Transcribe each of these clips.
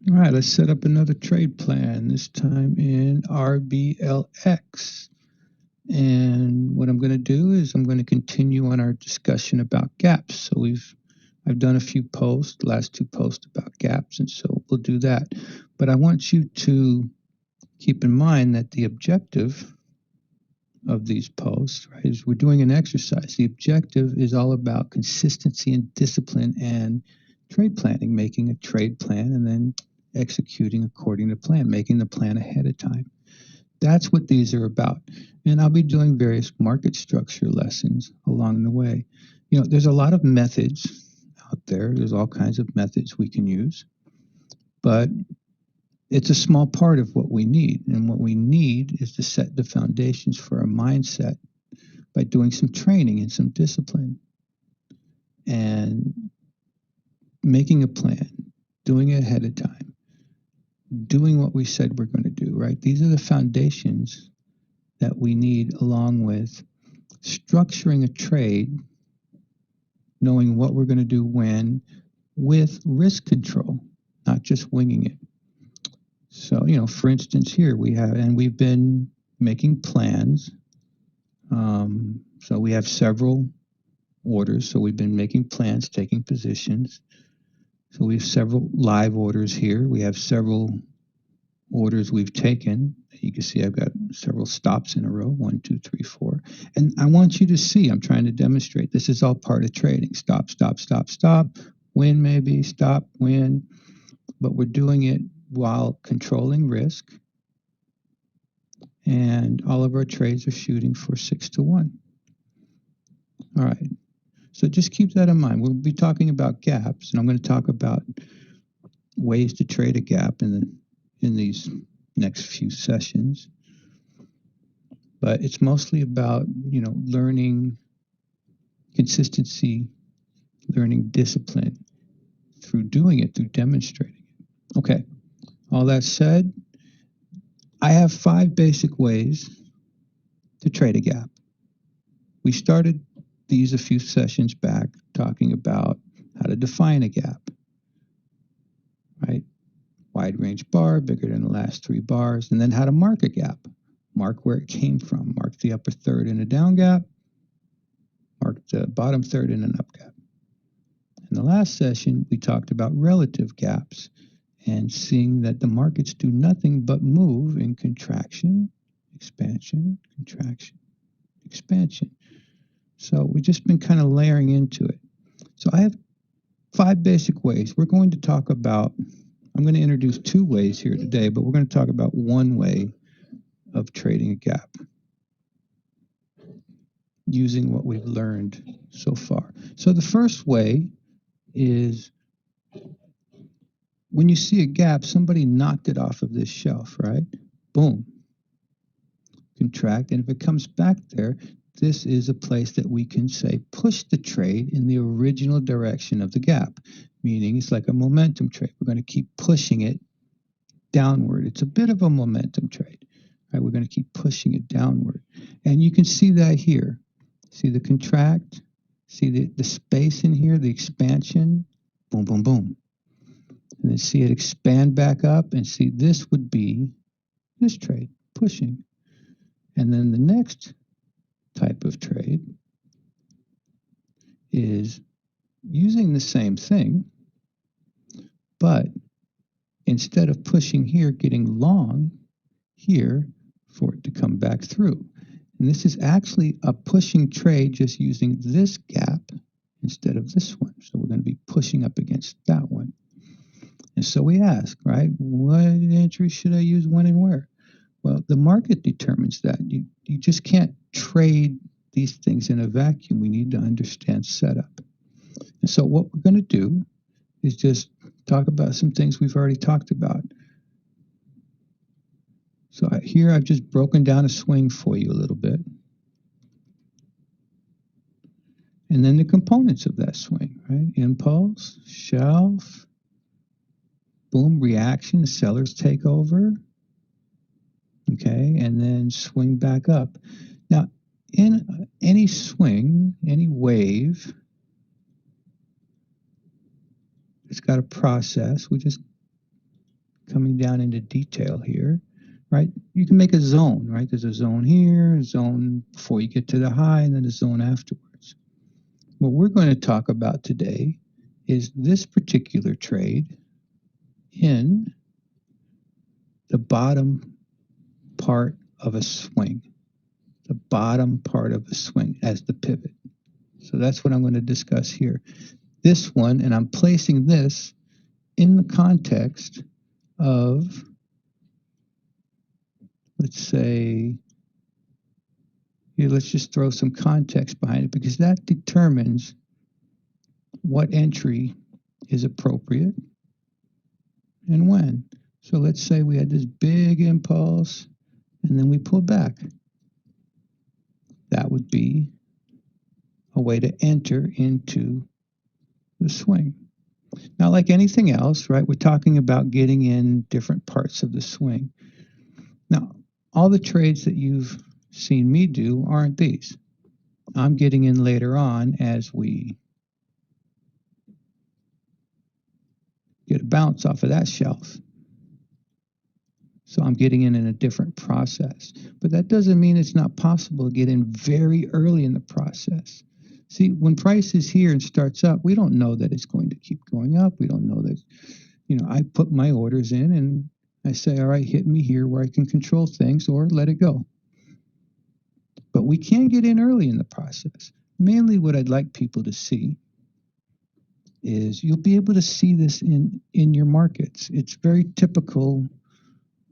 All right, let's set up another trade plan, this time in RBLX. And what I'm going to do is I'm going to continue on our discussion about gaps. So I've done a few posts, last two posts about gaps, and so we'll do that. But I want you to keep in mind that the objective of these posts, right, is we're doing an exercise. The objective is all about consistency and discipline and trade planning, making a trade plan and then executing according to plan, making the plan ahead of time. That's what these are about. And I'll be doing various market structure lessons along the way. There's a lot of methods out there. There's all kinds of methods we can use, but it's a small part of what we need. And what we need is to set the foundations for our mindset by doing some training and some discipline and making a plan, doing it ahead of time, doing what we said we're going to do, right? These are the foundations that we need, along with structuring a trade, knowing what we're going to do when, with risk control, not just winging it. So, for instance, here we've been making plans. So we have several orders. So we've been making plans, taking positions. So we have several live orders here. We have several orders we've taken. You can see I've got several stops in a row, 1, 2, 3, 4. And I want you to see, I'm trying to demonstrate, this is all part of trading. Stop, stop, stop, stop, win maybe, stop, win. But we're doing it while controlling risk. And all of our trades are shooting for 6 to 1. All right. So just keep that in mind. We'll be talking about gaps, and I'm going to talk about ways to trade a gap in these next few sessions. But it's mostly about, learning consistency, learning discipline through doing it, through demonstrating it. Okay. All that said, I have 5 basic ways to trade a gap. We started these a few sessions back talking about how to define a gap, right? Wide range bar, bigger than the last 3 bars, and then how to mark a gap. Mark where it came from. Mark the upper third in a down gap. Mark the bottom third in an up gap. In the last session, we talked about relative gaps and seeing that the markets do nothing but move in contraction, expansion, contraction, expansion. So we've just been kind of layering into it. So I have 5 basic ways. We're going to talk about, I'm going to introduce 2 ways here today, but we're going to talk about 1 way of trading a gap using what we've learned so far. So the first way is when you see a gap, somebody knocked it off of this shelf, right? Boom. Contract. And if it comes back there, this is a place that we can say push the trade in the original direction of the gap, meaning it's like a momentum trade. We're going to keep pushing it downward. It's a bit of a momentum trade, right? We're going to keep pushing it downward. And you can see that here. See the contract, see the space in here, the expansion, boom, boom, boom. And then see it expand back up, and see this would be this trade, pushing. And then the next type of trade is using the same thing, but instead of pushing here, getting long here for it to come back through. And this is actually a pushing trade, just using this gap instead of this one. So we're going to be pushing up against that one. And so we ask, right, what entry should I use, when, and where? Well, the market determines that. You just can't trade these things in a vacuum. We need to understand setup. And so what we're going to do is just talk about some things we've already talked about. So here I've just broken down a swing for you a little bit. And then the components of that swing, right? Impulse, shelf, boom, reaction, the sellers take over. Okay, and then swing back up. Now, in any swing, any wave, it's got a process. We just coming down into detail here, right? You can make a zone, right? There's a zone here, a zone before you get to the high, and then a zone afterwards. What we're going to talk about today is this particular trade in the bottom part of a swing, the bottom part of a swing as the pivot. So that's what I'm going to discuss here. This one, and I'm placing this in the context of, let's say, here, let's just throw some context behind it because that determines what entry is appropriate and when. So let's say we had this big impulse and then we pull back. That would be a way to enter into the swing. Now, like anything else, right, we're talking about getting in different parts of the swing. Now, all the trades that you've seen me do aren't these. I'm getting in later on as we get a bounce off of that shelf. So I'm getting in a different process. But that doesn't mean it's not possible to get in very early in the process. See, when price is here and starts up, we don't know that it's going to keep going up. We don't know that, I put my orders in and I say, all right, hit me here where I can control things or let it go. But we can get in early in the process. Mainly what I'd like people to see is you'll be able to see this in your markets. It's very typical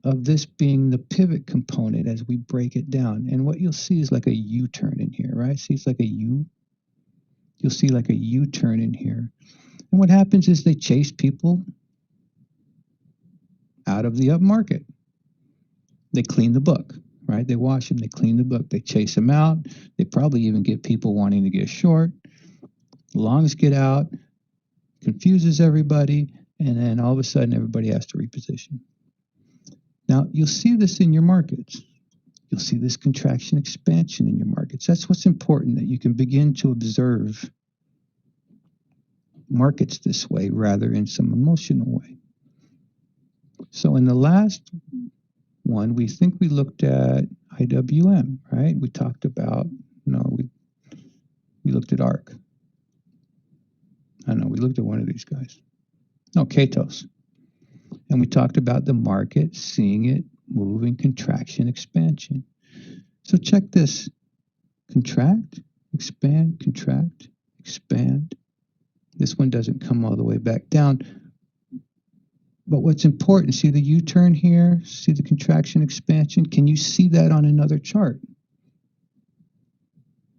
of this being the pivot component as we break it down. And what you'll see is like a U-turn in here, right? See, it's like a U. You'll see like a U-turn in here. And what happens is they chase people out of the up market. They clean the book, right? They wash them, they clean the book, they chase them out. They probably even get people wanting to get short. Longs get out, confuses everybody, and then all of a sudden everybody has to reposition. Now, you'll see this in your markets. You'll see this contraction expansion in your markets. That's what's important, that you can begin to observe markets this way rather in some emotional way. So in the last one, we think we looked at IWM, right? We talked about, we looked at ARC. I know, we looked at one of these guys. No, Katos. And we talked about the market, seeing it moving, contraction, expansion. So check this. Contract, expand, contract, expand. This one doesn't come all the way back down. But what's important, see the U-turn here? See the contraction, expansion? Can you see that on another chart?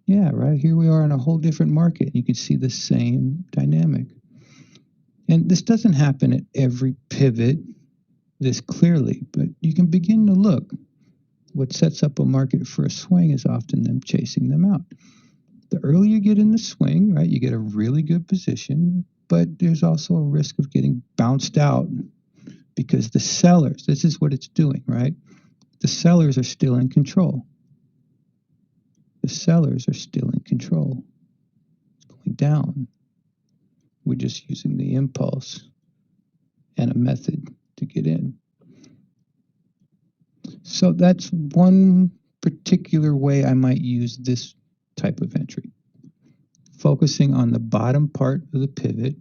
Yeah, right here we are in a whole different market. You can see the same dynamic. And this doesn't happen at every pivot this clearly, but you can begin to look. What sets up a market for a swing is often them chasing them out. The earlier you get in the swing, right, you get a really good position, but there's also a risk of getting bounced out because the sellers, this is what it's doing, right? The sellers are still in control. The sellers are still in control. It's going down. We're just using the impulse and a method to get in. So that's one particular way I might use this type of entry. Focusing on the bottom part of the pivot,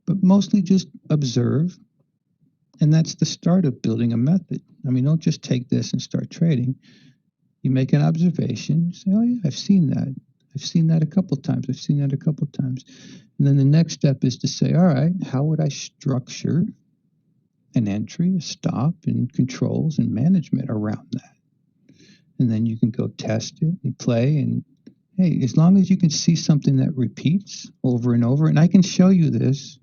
but mostly just observe. And that's the start of building a method. I mean, don't just take this and start trading. You make an observation, say, oh yeah, I've seen that. I've seen that a couple times. I've seen that a couple times. And then the next step is to say, all right, how would I structure an entry, a stop, and controls and management around that? And then you can go test it and play. And hey, as long as you can see something that repeats over and over, and I can show you this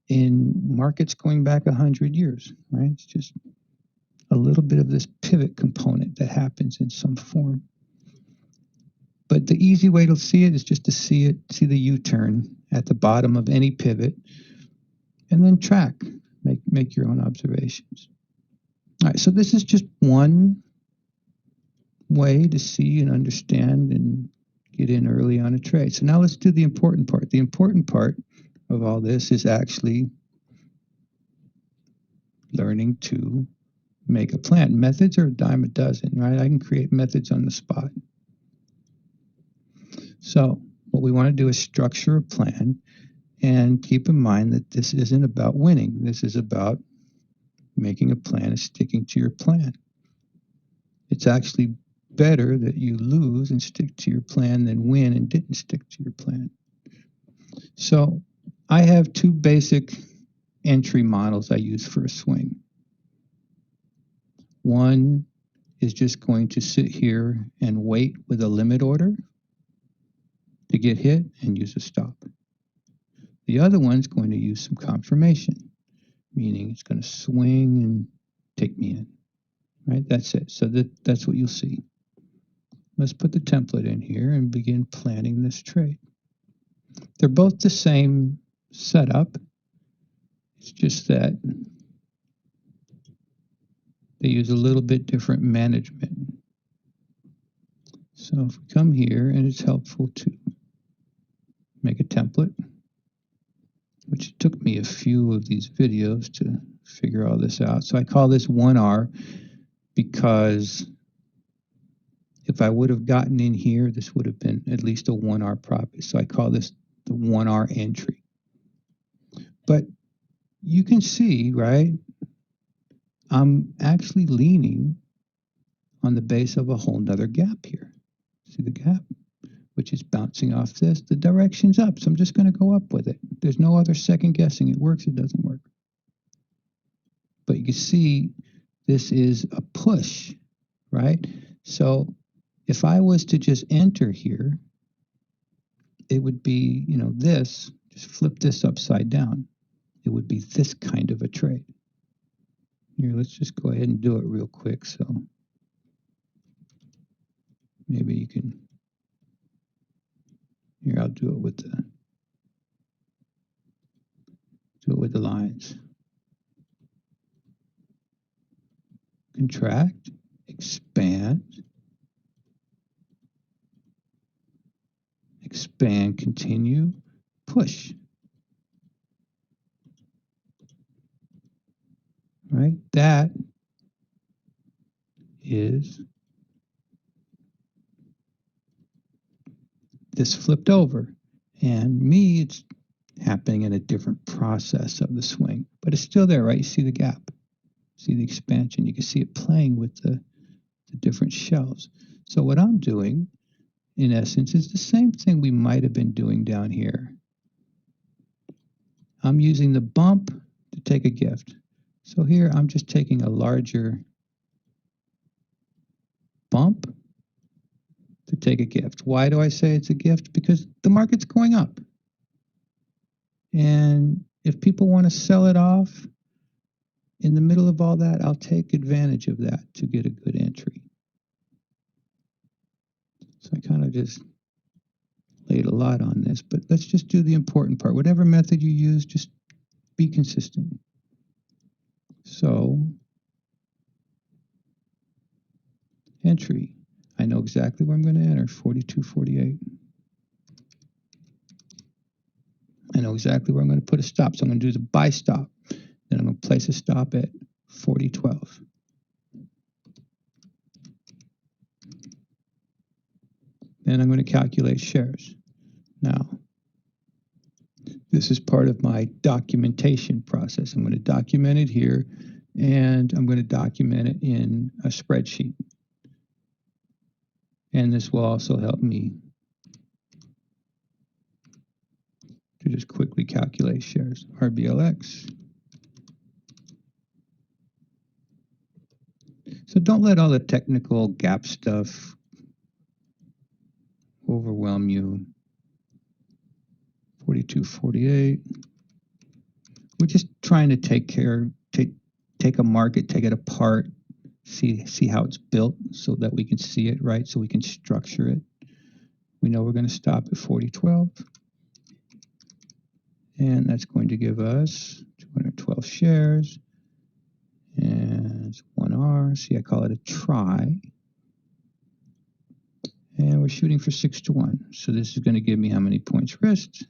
in markets going back 100 years, right? It's just a little bit of this pivot component that happens in some form. But the easy way to see it is just to see the U-turn at the bottom of any pivot, and then track, make your own observations. All right, so this is just one way to see and understand and get in early on a trade. So now let's do the important part. The important part of all this is actually learning learning to make a plan. Methods are a dime a dozen, right? I can create methods on the spot. So what we want to do is structure a plan, and keep in mind that this isn't about winning. This is about making a plan and sticking to your plan. It's actually better that you lose and stick to your plan than win and didn't stick to your plan. So I have two basic entry models I use for a swing. One is just going to sit here and wait with a limit order to get hit and use a stop. The other one's going to use some confirmation, meaning it's going to swing and take me in, right? That's it. So that's what you'll see. Let's put the template in here and begin planning this trade. They're both the same setup. It's just that they use a little bit different management. So if we come here, and it's helpful to make a template, which took me a few of these videos to figure all this out. So I call this 1R because if I would have gotten in here, this would have been at least a 1R profit. So I call this the 1R entry. But you can see, right, I'm actually leaning on the base of a whole nother gap here. See the gap? Which is bouncing off this. The direction's up, so I'm just going to go up with it. There's no other second guessing. It works, it doesn't work. But you can see this is a push, right? So if I was to just enter here, it would be, this, just flip this upside down. It would be this kind of a trade. Here, let's just go ahead and do it real quick. So maybe you can, here, I'll do it with the lines. Contract, expand, continue, push. Right? That is this flipped over. And me, it's happening in a different process of the swing. But it's still there, right? You see the gap. See the expansion. You can see it playing with the different shelves. So what I'm doing, in essence, is the same thing we might have been doing down here. I'm using the bump to take a gift. So here I'm just taking a larger bump to take a gift. Why do I say it's a gift? Because the market's going up. And if people want to sell it off in the middle of all that, I'll take advantage of that to get a good entry. So I kind of just laid a lot on this, but let's just do the important part. Whatever method you use, just be consistent. So, entry. I know exactly where I'm going to enter, 42.48. I know exactly where I'm going to put a stop. So I'm going to do the buy stop. Then I'm going to place a stop at 40.12. Then I'm going to calculate shares. Now, this is part of my documentation process. I'm going to document it here, and I'm going to document it in a spreadsheet. And this will also help me to just quickly calculate shares. RBLX. So don't let all the technical gap stuff overwhelm you. 42.48. We're just trying to take a market, take it apart, see how it's built so that we can see it, right? So we can structure it. We know we're going to stop at 40.12. And that's going to give us 212 shares. And it's 1R. See, I call it a try. And we're shooting for 6-1. So this is going to give me how many points risked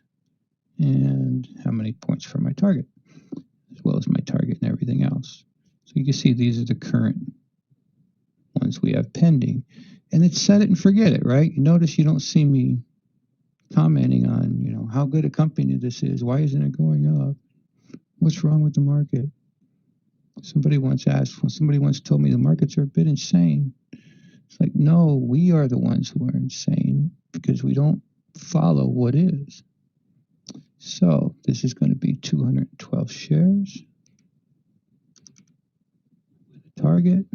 and how many points for my target, as well as my target and everything else. you can see these are the current ones we have pending. And it's set it and forget it, right? You notice you don't see me commenting on, how good a company this is. Why isn't it going up? What's wrong with the market? Somebody once told me the markets are a bit insane. It's like, no, we are the ones who are insane because we don't follow what is. So this is going to be 212 shares. Target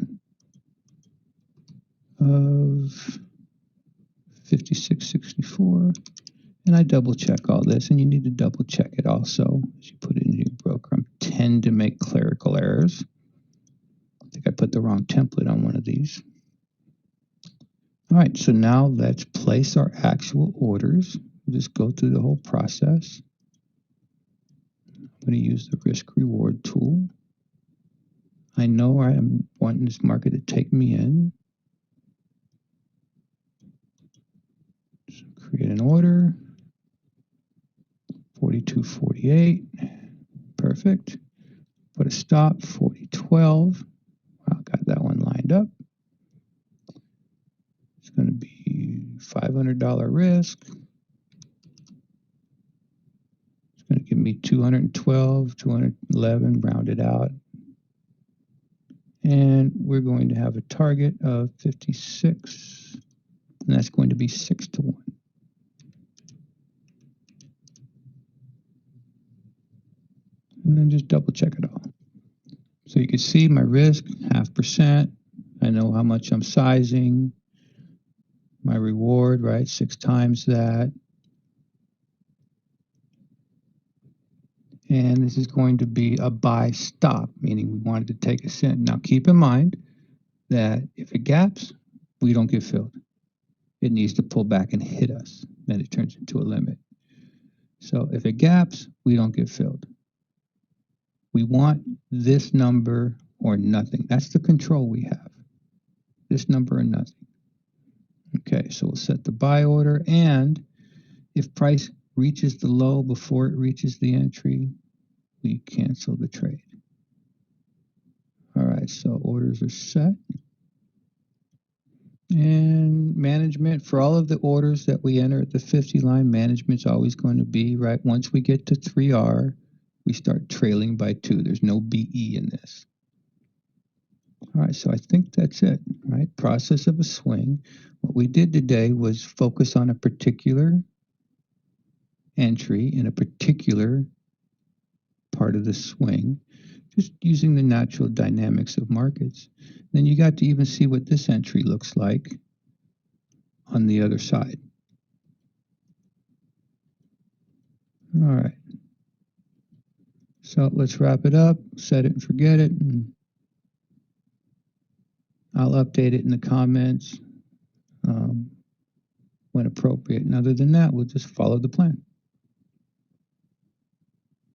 of 56.64. And I double check all this, and you need to double check it also as you put it into your broker. I tend to make clerical errors. I think I put the wrong template on one of these. All right, so now let's place our actual orders. We'll just go through the whole process. I'm going to use the risk reward tool. I know I am wanting this market to take me in. So create an order. 42.48. Perfect. Put a stop. 40.12. Wow, got that one lined up. It's going to be $500 risk. It's going to give me 212, 211, rounded out. And we're going to have a target of 56, and that's going to be 6-1. And then just double check it all. So you can see my risk, 0.5%. I know how much I'm sizing. My reward, right, 6 times that. And this is going to be a buy stop, meaning we wanted to take a cent. Now keep in mind that if it gaps, we don't get filled. It needs to pull back and hit us. Then it turns into a limit. So if it gaps, we don't get filled. We want this number or nothing. That's the control we have. This number or nothing. Okay, so we'll set the buy order, and if price reaches the low before it reaches the entry, we cancel the trade. All right, so orders are set. And management, for all of the orders that we enter at the 50 line, management's always going to be, right, once we get to 3R, we start trailing by 2. There's no BE in this. All right, so I think that's it, right? Process of a swing. What we did today was focus on a particular entry in a particular part of the swing, just using the natural dynamics of markets. Then you got to even see what this entry looks like on the other side. All right. So let's wrap it up, set it and forget it, and I'll update it in the comments when appropriate. And other than that, we'll just follow the plan.